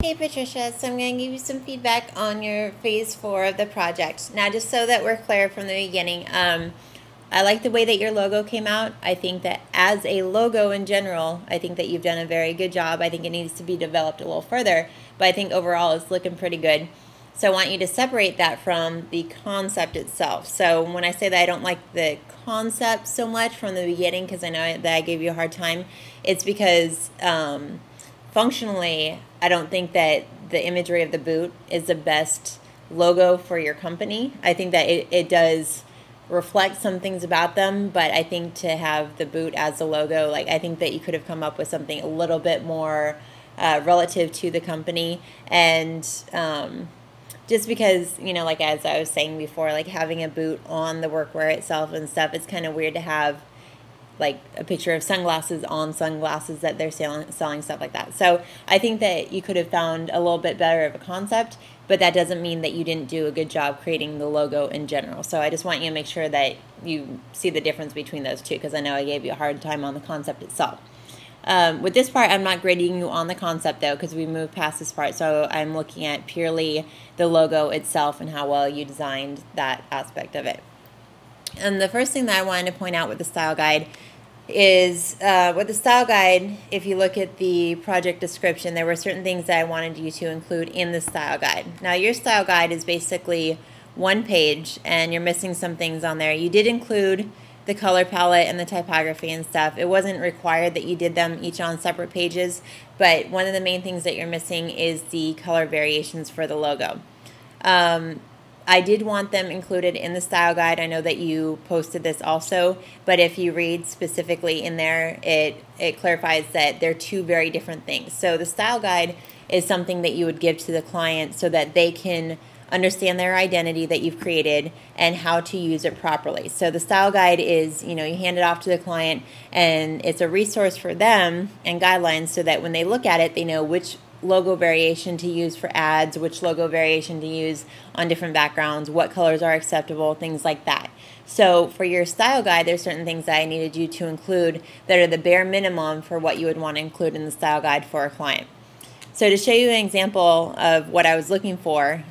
Hey Patricia, so I'm going to give you some feedback on your phase 4 of the project. Now, just so that we're clear from the beginning, I like the way that your logo came out. I think that as a logo in general, I think that you've done a very good job. I think it needs to be developed a little further, but I think overall it's looking pretty good. So I want you to separate that from the concept itself. So when I say that I don't like the concept so much from the beginning, because I know that I gave you a hard time, it's because functionally, I don't think that the imagery of the boot is the best logo for your company. I think that it does reflect some things about them, but I think to have the boot as a logo, like I think that you could have come up with something a little bit more relative to the company. And just because, you know, like as I was saying before, like having a boot on the workwear itself and stuff, it's kind of weird to have like a picture of sunglasses on sunglasses that they're selling stuff like that. So I think that you could have found a little bit better of a concept, but that doesn't mean that you didn't do a good job creating the logo in general. So I just want you to make sure that you see the difference between those two, because I know I gave you a hard time on the concept itself. With this part, I'm not grading you on the concept though, because we moved past this part. So I'm looking at purely the logo itself and how well you designed that aspect of it. And the first thing that I wanted to point out with the style guide is with the style guide, if you look at the project description, there were certain things that I wanted you to include in the style guide. Now, your style guide is basically one page, and you're missing some things on there. You did include the color palette and the typography and stuff. It wasn't required that you did them each on separate pages, but one of the main things that you're missing is the color variations for the logo. I did want them included in the style guide. I know that you posted this also, but if you read specifically in there, it clarifies that they're two very different things. So the style guide is something that you would give to the client so that they can understand their identity that you've created and how to use it properly. So the style guide is, you know, you hand it off to the client and it's a resource for them and guidelines so that when they look at it, they know which logo variation to use for ads, which logo variation to use on different backgrounds, what colors are acceptable, things like that. So for your style guide, there's certain things that I needed you to include that are the bare minimum for what you would want to include in the style guide for a client. So to show you an example of what I was looking for,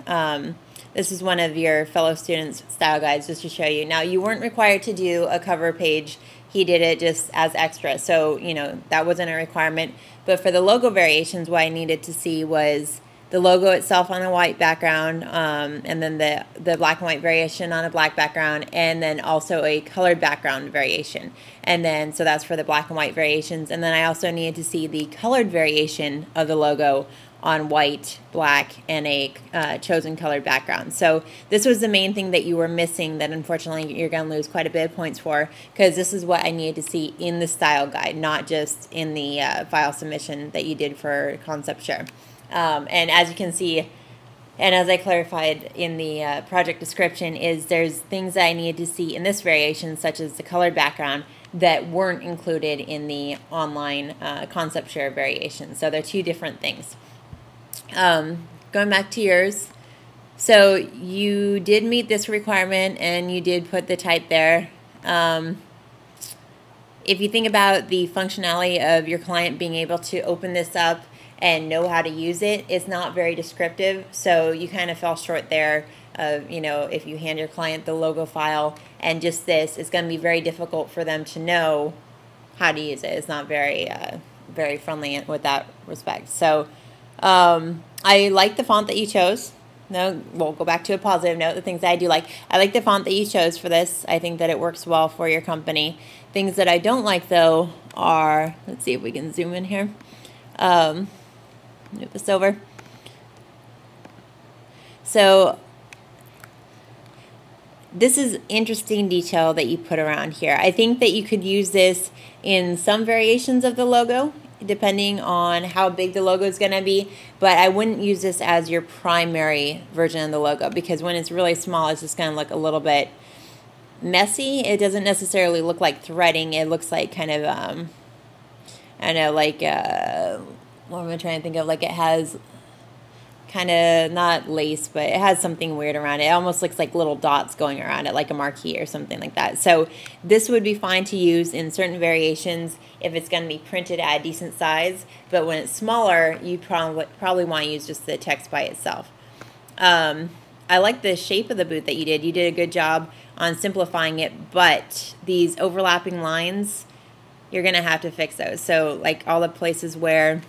this is one of your fellow students' style guides just to show you. Now, you weren't required to do a cover page. He did it just as extra. So, you know, that wasn't a requirement. But for the logo variations, what I needed to see was the logo itself on a white background, and then the black and white variation on a black background, and then also a colored background variation. And then, so that's for the black and white variations. And then I also needed to see the colored variation of the logo on white, black, and a chosen colored background. So this was the main thing that you were missing that unfortunately you're going to lose quite a bit of points for, because this is what I needed to see in the style guide, not just in the file submission that you did for Concept Share. And as you can see, and as I clarified in the project description, is there's things that I needed to see in this variation, such as the colored background, that weren't included in the online Concept Share variation. So they're two different things. Going back to yours, so you did meet this requirement and you did put the type there. If you think about the functionality of your client being able to open this up and know how to use it, it's not very descriptive, so you kind of fell short there of, you know, if you hand your client the logo file and just this, it's going to be very difficult for them to know how to use it. It's not very very friendly with that respect. So I like the font that you chose. No, we'll go back to a positive note. The things that I do like. I like the font that you chose for this. I think that it works well for your company. Things that I don't like, though, are, let's see if we can zoom in here. Move this over. So this is interesting detail that you put around here. I think that you could use this in some variations of the logo, depending on how big the logo is going to be, but I wouldn't use this as your primary version of the logo, because when it's really small, it's just going to look a little bit messy. It doesn't necessarily look like threading. It looks like kind of, I don't know, like, what am I trying to think of? Like it has kind of not lace, but it has something weird around it. It almost looks like little dots going around it, like a marquee or something like that. So this would be fine to use in certain variations if it's going to be printed at a decent size. But when it's smaller, you probably want to use just the text by itself. I like the shape of the boot that you did. You did a good job on simplifying it, but these overlapping lines, you're going to have to fix those. So like all the places where,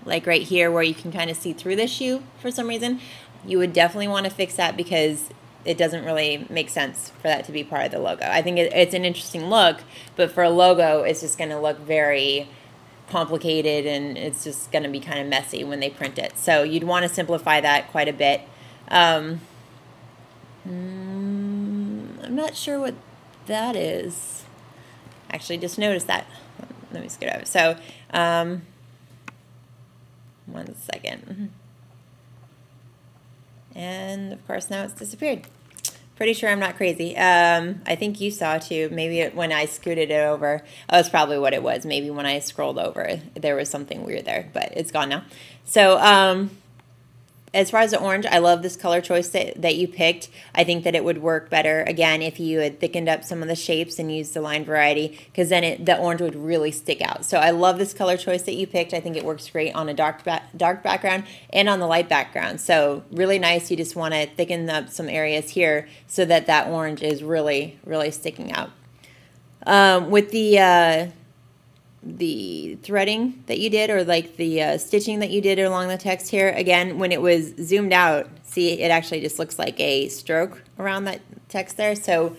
like right here where you can kind of see through the shoe for some reason, you would definitely want to fix that because it doesn't really make sense for that to be part of the logo. I think it's an interesting look, but for a logo, it's just going to look very complicated and it's just going to be kind of messy when they print it. So you'd want to simplify that quite a bit. I'm not sure what that is. Actually, just noticed that. Let me scoot over. So, 1 second. And of course now it's disappeared. Pretty sure I'm not crazy. I think you saw too. Maybe when I scooted it over, oh, that's probably what it was. Maybe when I scrolled over, there was something weird there, but it's gone now. So, as far as the orange, I love this color choice that you picked. I think that it would work better, again, if you had thickened up some of the shapes and used the line variety, because then the orange would really stick out. So I love this color choice that you picked. I think it works great on a dark background and on the light background. So really nice. You just want to thicken up some areas here so that that orange is really, really sticking out. With the threading that you did, or like the stitching that you did along the text here, again, when it was zoomed out, see, it actually just looks like a stroke around that text there. So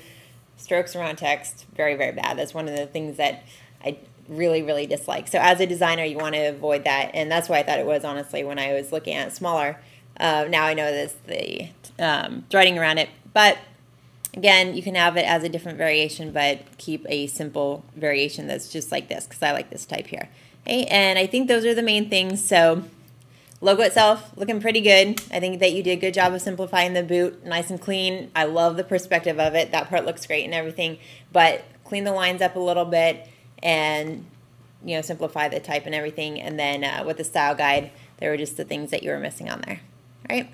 strokes around text, very, very bad. That's one of the things that I really, really dislike. So as a designer, you want to avoid that, and that's why I thought it was, honestly, when I was looking at it smaller. Now I know this, the threading around it, but again, you can have it as a different variation, but keep a simple variation that's just like this, because I like this type here. Okay, and I think those are the main things. So logo itself, looking pretty good. I think that you did a good job of simplifying the boot, nice and clean. I love the perspective of it. That part looks great and everything, but clean the lines up a little bit and, you know, simplify the type and everything. And then with the style guide, there were just the things that you were missing on there. All right.